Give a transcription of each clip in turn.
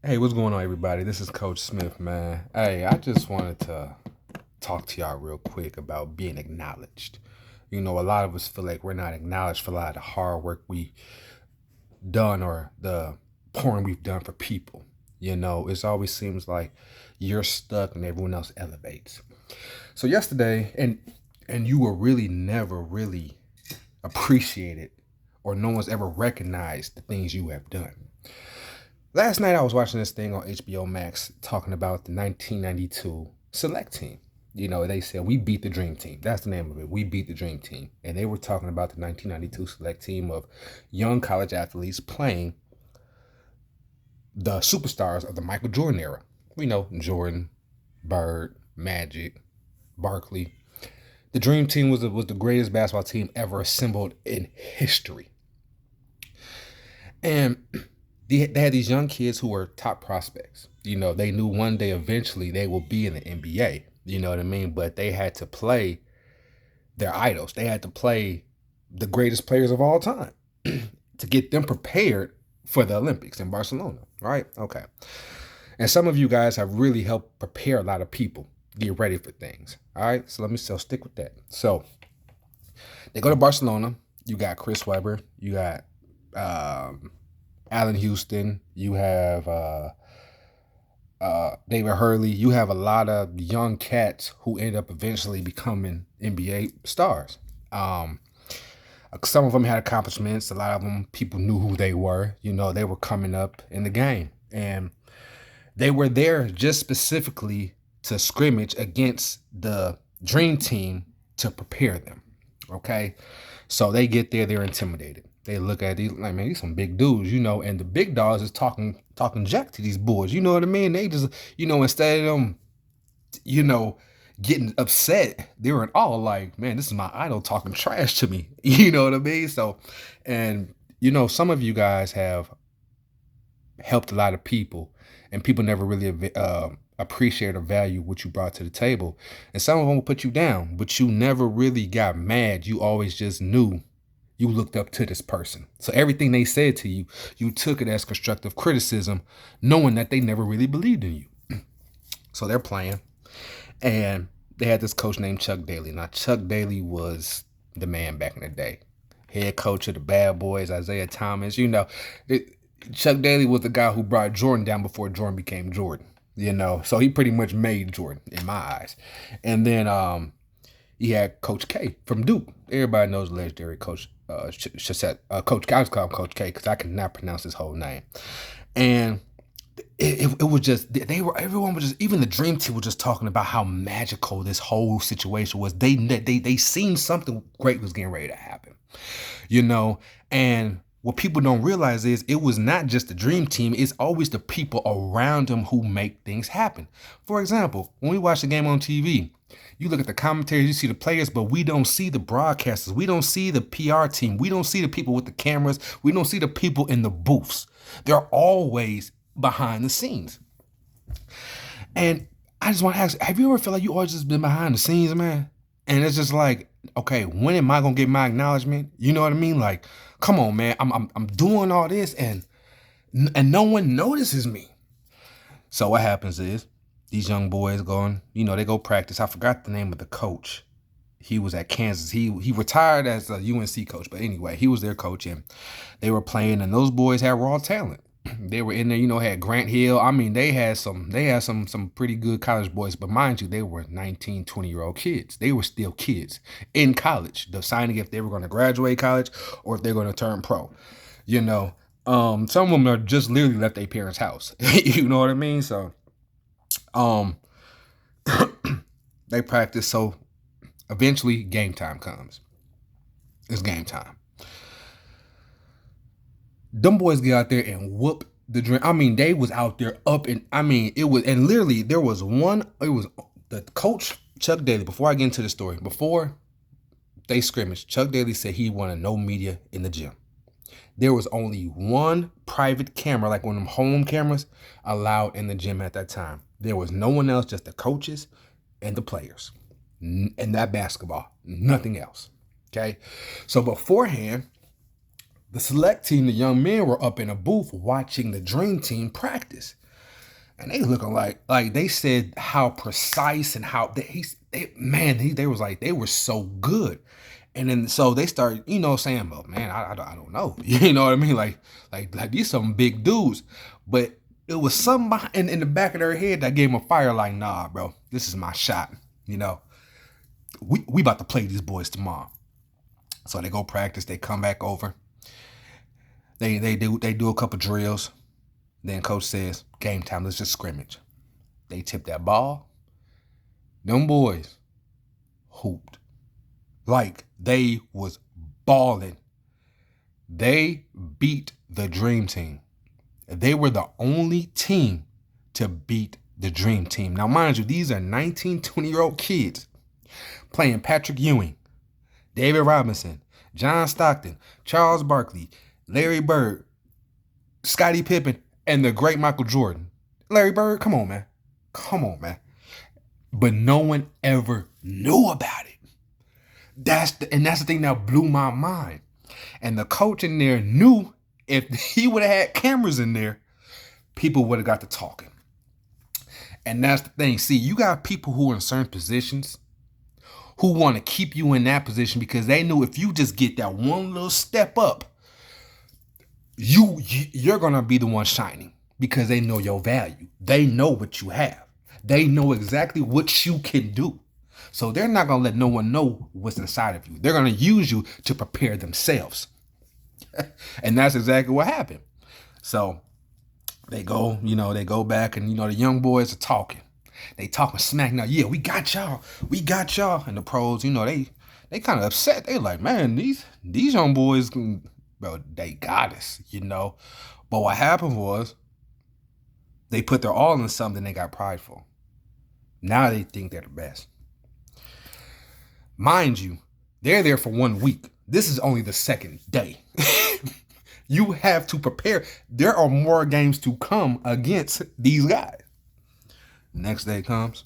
Hey, what's going on, everybody? This is Coach Smith, man. Hey, I just wanted to talk to y'all real quick about being acknowledged. A lot of us feel like we're not acknowledged for a lot of the hard work we done or the pouring we've done for people. It always seems like you're stuck and everyone else elevates. So yesterday, and you were really never really appreciated, or no one's ever recognized the things you have done. Last night I was watching this thing on HBO Max talking about the 1992 select team. They said we beat the dream team. That's the name of it. We beat the dream team. And they were talking about the 1992 select team of young college athletes playing the superstars of the Michael Jordan era. We know Jordan, Bird, Magic, Barkley. The dream team was the greatest basketball team ever assembled in history. And they had these young kids who were top prospects. They knew one day eventually they will be in the NBA. You know what I mean? But they had to play their idols. They had to play the greatest players of all time to get them prepared for the Olympics in Barcelona, right? Okay. And some of you guys have really helped prepare a lot of people get ready for things. All right. So stick with that. So they go to Barcelona. You got Chris Webber. You got Allen Houston. You have David Hurley. You have a lot of young cats who end up eventually becoming NBA stars. Some of them had accomplishments. A lot of them, people knew who they were. They were coming up in the game. And they were there just specifically to scrimmage against the Dream Team to prepare them. Okay? So they get there, they're intimidated. They look at these like, man, these some big dudes, and the big dogs is talking jack to these boys. You know what I mean? They just, instead of them, getting upset, they were all like, man, this is my idol talking trash to me. You know what I mean? So, and some of you guys have helped a lot of people, and people never really appreciate or value what you brought to the table. And some of them will put you down, but you never really got mad. You always just knew you looked up to this person. So everything they said to you, you took it as constructive criticism, knowing that they never really believed in you. So they're playing, and they had this coach named Chuck Daly. Now, Chuck Daly was the man back in the day. Head coach of the Bad Boys, Isaiah Thomas. Chuck Daly was the guy who brought Jordan down before Jordan became Jordan. So he pretty much made Jordan in my eyes. And then he had Coach K from Duke. Everybody knows legendary Coach Coach K. I was calling Coach K because I cannot pronounce his whole name. And it was just, everyone was just, even the Dream Team was just talking about how magical this whole situation was. They seen something great was getting ready to happen, and what people don't realize is it was not just the Dream Team, it's always the people around them who make things happen. For example, when we watch the game on TV, you look at the commentators, you see the players, but we don't see the broadcasters. We don't see the PR team. We don't see the people with the cameras. We don't see the people in the booths. They're always behind the scenes. And I just want to ask, have you ever felt like you always just been behind the scenes, man? And it's just like, okay, when am I gonna get my acknowledgement? You know what I mean? Like, come on, man, I'm doing all this and no one notices me. So what happens is these young boys going, they go practice. I forgot the name of the coach. He was at Kansas. He retired as a UNC coach, but anyway, he was their coach, and they were playing, and those boys had raw talent. They were in there, had Grant Hill. I mean, they had some pretty good college boys, but mind you, they were 19, 20-year-old kids. They were still kids in college, deciding if they were going to graduate college or if they're going to turn pro. Some of them are just literally left their parents' house. You know what I mean? So, they practice. So eventually game time comes. It's game time. Them boys get out there and whoop the Dream. I mean, they was out there up and it was, and literally there was the coach, Chuck Daly, before I get into the story, before they scrimmaged, Chuck Daly said he wanted no media in the gym. There was only one private camera, like one of them home cameras, allowed in the gym at that time. There was no one else, just the coaches and the players. And that basketball, nothing else. Okay? So beforehand, the select team, the young men, were up in a booth watching the Dream Team practice. And they looking like they said how precise and how they was like, they were so good. And then so they started, saying, well, man, I don't know. You know what I mean? Like these some big dudes. But it was something in the back of their head that gave them a fire like, nah, bro, this is my shot. We about to play these boys tomorrow. So they go practice, they come back over. They do a couple drills. Then coach says, game time, let's just scrimmage. They tip that ball. Them boys hooped. Like they was balling. They beat the Dream Team. They were the only team to beat the Dream Team. Now, mind you, these are 19, 20-year-old kids playing Patrick Ewing, David Robinson, John Stockton, Charles Barkley, Larry Bird, Scottie Pippen, and the great Michael Jordan. Larry Bird, come on, man. Come on, man. But no one ever knew about it. That's the thing that blew my mind. And the coach in there knew if he would have had cameras in there, people would have got to talking. And that's the thing. See, you got people who are in certain positions who want to keep you in that position because they know if you just get that one little step up, you're going to be the one shining because they know your value. They know what you have. They know exactly what you can do. So they're not going to let no one know what's inside of you. They're going to use you to prepare themselves. And that's exactly what happened. So they go back and, the young boys are talking. They talking smack now. Yeah, we got y'all. We got y'all. And the pros, they kind of upset. They like, man, these young boys, bro, they got us, But what happened was they put their all in something. They got prideful. Now they think they're the best. Mind you, they're there for 1 week. This is only the second day. You have to prepare. There are more games to come against these guys. Next day comes.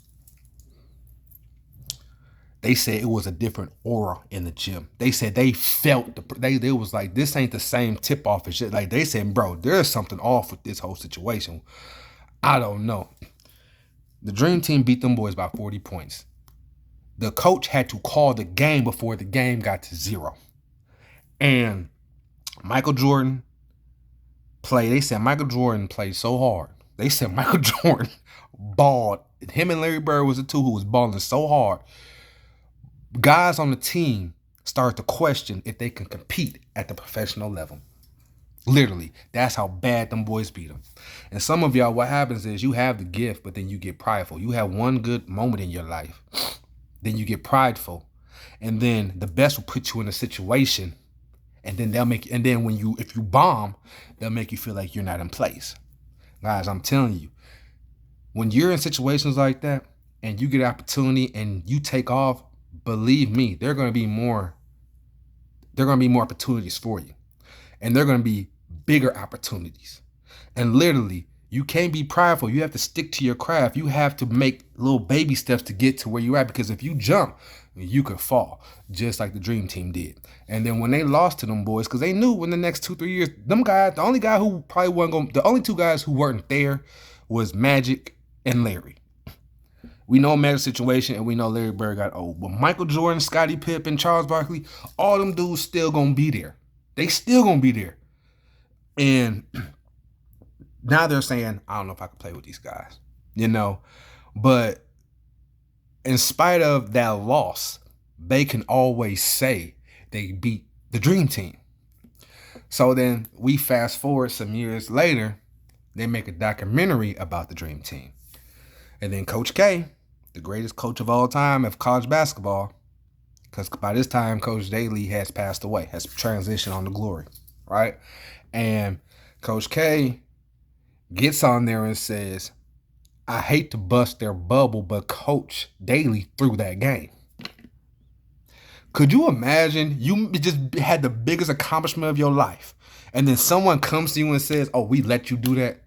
They said it was a different aura in the gym. They said they felt they was like, this ain't the same tip off and shit. Like they said, bro, there's something off with this whole situation. I don't know. The Dream Team beat them boys by 40 points. The coach had to call the game before the game got to 0. And Michael Jordan played. They said Michael Jordan played so hard. They said Michael Jordan balled. Him and Larry Bird was the two who was balling so hard. Guys on the team started to question if they can compete at the professional level. Literally, that's how bad them boys beat them. And some of y'all, what happens is you have the gift, but then you get prideful. You have one good moment in your life, then you get prideful, and then the best will put you in a situation, and then if you bomb, they'll make you feel like you're not in place. Guys, I'm telling you, when you're in situations like that and you get opportunity and you take off, believe me, there are going to be more opportunities for you. And they're going to be bigger opportunities. And literally, you can't be prideful. You have to stick to your craft. You have to make little baby steps to get to where you're at. Because if you jump, you could fall, just like the Dream Team did. And then when they lost to them boys, because they knew in the next 2-3 years, them guys, the only two guys who weren't there was Magic and Larry. We know Magic's situation, and we know Larry Bird got old. But Michael Jordan, Scottie Pippen, Charles Barkley, all them dudes still going to be there. They still going to be there. And now they're saying, I don't know if I can play with these guys, But in spite of that loss, they can always say they beat the Dream Team. So then we fast forward some years later, they make a documentary about the Dream Team. And then Coach K, the greatest coach of all time of college basketball, because by this time, Coach Daly has passed away, has transitioned on to glory, right? And Coach K gets on there and says, I hate to bust their bubble, but Coach Daly threw that game. Could you imagine you just had the biggest accomplishment of your life, and then someone comes to you and says, oh, we let you do that?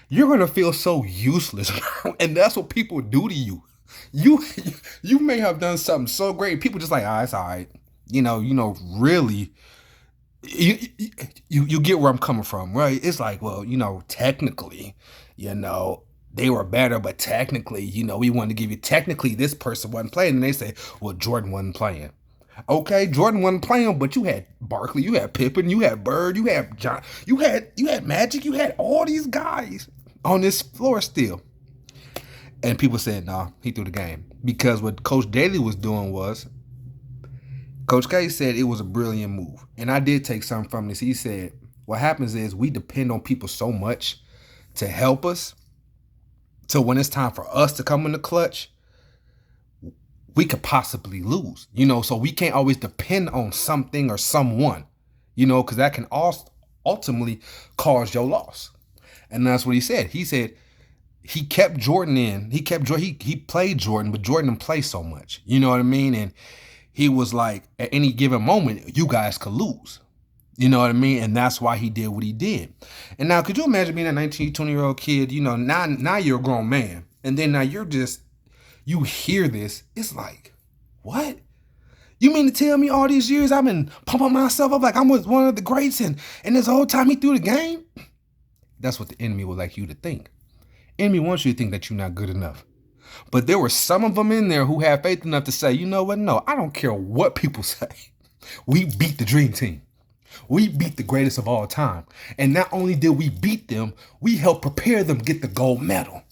You're going to feel so useless, and that's what people do to you. You may have done something so great. People just like, it's all right. Really, you get where I'm coming from, right? It's like, well, technically, they were better, but technically, we wanted to give you technically this person wasn't playing. And they say, well, Jordan wasn't playing. Okay, Jordan wasn't playing, but you had Barkley, you had Pippen, you had Bird, you had John, you had Magic, you had all these guys on this floor still. And people said, nah, he threw the game. Because what Coach Daly was doing was, Coach K said it was a brilliant move. And I did take something from this. He said, what happens is we depend on people so much to help us. So when it's time for us to come in the clutch, we could possibly lose, so we can't always depend on something or someone, because that can also ultimately cause your loss. And that's what he said. He said he kept Jordan in. He played Jordan, but Jordan didn't play so much. You know what I mean? And he was like, at any given moment, you guys could lose. You know what I mean? And that's why he did what he did. And now, could you imagine being a 19, 20-year-old kid? Now you're a grown man. And then now you hear this, it's like, what? You mean to tell me all these years I've been pumping myself up like I'm one of the greats and this whole time he threw the game? That's what the enemy would like you to think. Enemy wants you to think that you're not good enough. But there were some of them in there who had faith enough to say, you know what? No, I don't care what people say. We beat the dream team. We beat the greatest of all time. And not only did we beat them, we helped prepare them get the gold medal.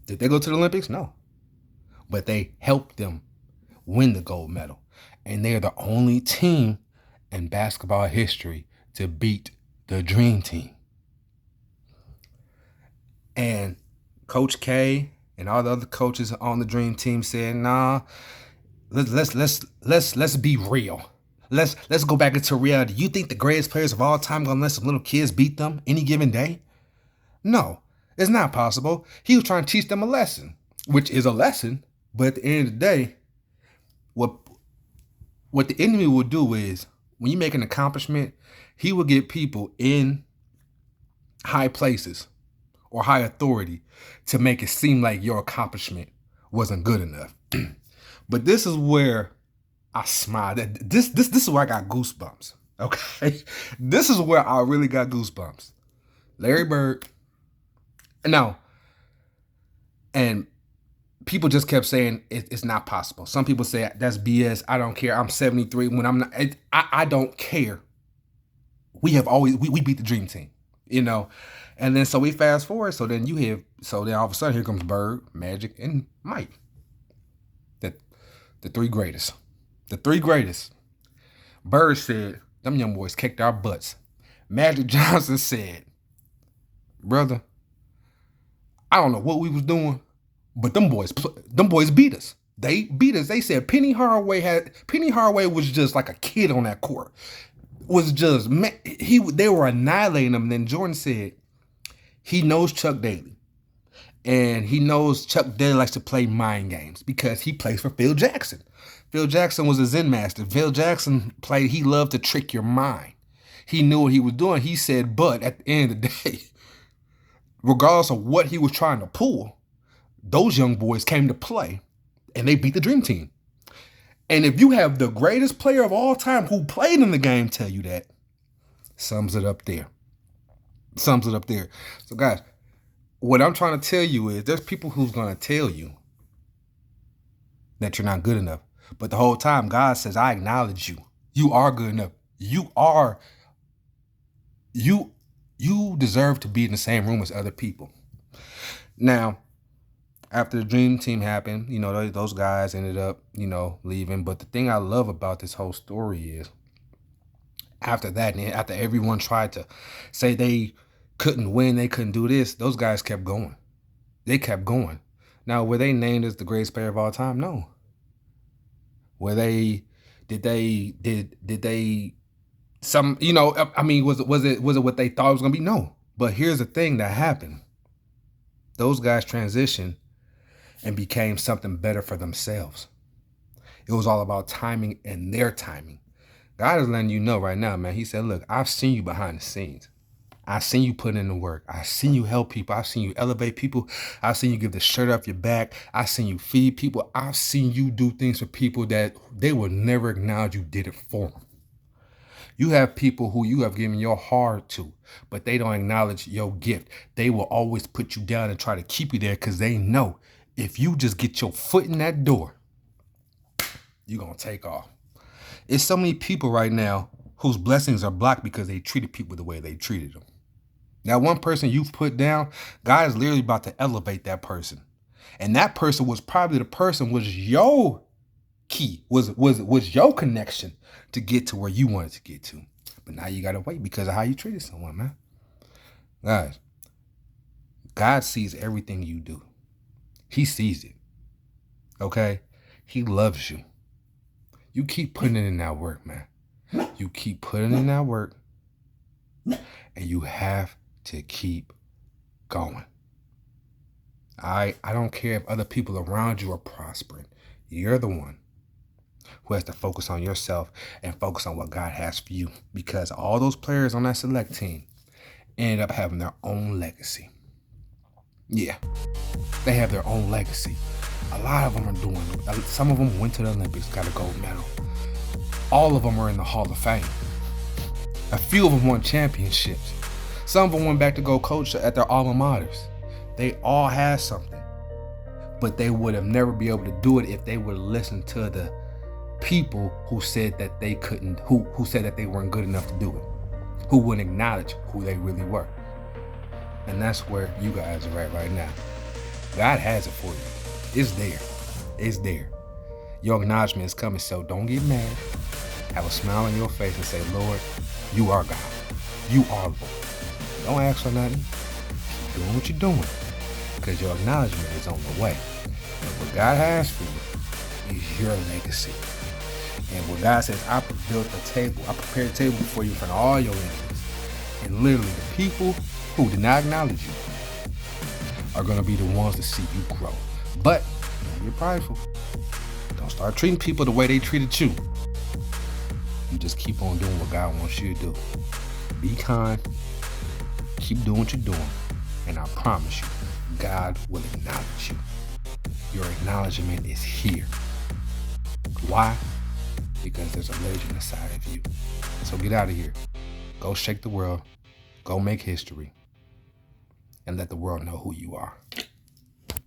Did they go to the Olympics? No. But they helped them win the gold medal. And they're the only team in basketball history to beat the dream team. And Coach K and all the other coaches on the dream team said, nah, let's be real. Let's go back into reality. You think the greatest players of all time gonna let some little kids beat them any given day? No. It's not possible. He was trying to teach them a lesson, which is a lesson. But at the end of the day, what the enemy will do is, when you make an accomplishment, he will get people in high places or high authority to make it seem like your accomplishment wasn't good enough. But this is where I smiled. This is where I got goosebumps. Okay, this is where I really got goosebumps. Larry Bird. No. And people just kept saying it's not possible. Some people say that's BS. I don't care. I'm 73 when I'm not. I don't care. We beat the dream team, And then so we fast forward. So then all of a sudden here comes Bird, Magic, and Mike. The three greatest. The three greatest. Bird said, them young boys kicked our butts. Magic Johnson said, brother, I don't know what we was doing, but them boys beat us. They beat us. They said Penny Hardaway was just like a kid on that court. They were annihilating him. And then Jordan said he knows Chuck Daly. And he knows Chuck Daly likes to play mind games because he plays for Phil Jackson. Phil Jackson was a Zen master. Phil Jackson he loved to trick your mind. He knew what he was doing. He said, but at the end of the day, regardless of what he was trying to pull, those young boys came to play and they beat the dream team. And if you have the greatest player of all time who played in the game tell you that, sums it up there. So guys, what I'm trying to tell you is there's people who's going to tell you that you're not good enough. But the whole time God says, I acknowledge you. You are good enough. You deserve to be in the same room as other people. Now, after the dream team happened, those guys ended up, leaving. But the thing I love about this whole story is after that, and after everyone tried to say they couldn't win, they couldn't do this, those guys kept going. They kept going. Now, were they named as the greatest player of all time? No. Did they some, was it what they thought it was going to be? No. But here's the thing that happened. Those guys transitioned and became something better for themselves. It was all about timing and their timing. God is letting you know right now, man. He said, look, I've seen you behind the scenes. I've seen you put in the work. I've seen you help people. I've seen you elevate people. I've seen you give the shirt off your back. I've seen you feed people. I've seen you do things for people that they will never acknowledge you did it for them. You have people who you have given your heart to, but they don't acknowledge your gift. They will always put you down and try to keep you there because they know if you just get your foot in that door, you're going to take off. It's so many people right now whose blessings are blocked because they treated people the way they treated them. Now, one person you've put down, God is literally about to elevate that person. And that person was probably the person was your key, was your connection to get to where you wanted to get to. But now you got to wait because of how you treated someone, man. Guys, God sees everything you do. He sees it. Okay? He loves you. You keep putting in that work, man. You keep putting in that work. And you have to keep going. I don't care if other people around you are prospering. You're the one who has to focus on yourself and focus on what God has for you. Because all those players on that select team ended up having their own legacy. Yeah, they have their own legacy. A lot of them are doing, some of them went to the Olympics, got a gold medal. All of them are in the Hall of Fame. A few of them won championships. Some of them went back to go coach at their alma maters. They all had something, but they would have never been able to do it if they would have listened to the people who said that they couldn't, who said that they weren't good enough to do it, who wouldn't acknowledge who they really were. And that's where you guys are at right now. God has it for you. It's there. It's there. Your acknowledgement is coming, so don't get mad. Have a smile on your face and say, Lord, you are God. You are Lord. Don't ask for nothing. Keep doing what you're doing because your acknowledgement is on the way. And what God has for you is your legacy. And what God says, I built a table. I prepared a table for you in front of all your enemies. And literally the people who did not acknowledge you are going to be the ones to see you grow. But don't get prideful. Don't start treating people the way they treated you. You just keep on doing what God wants you to do. Be kind. Keep doing what you're doing. And I promise you, God will acknowledge you. Your acknowledgement is here. Why? Because there's a legend inside of you. So get out of here. Go shake the world. Go make history. And let the world know who you are.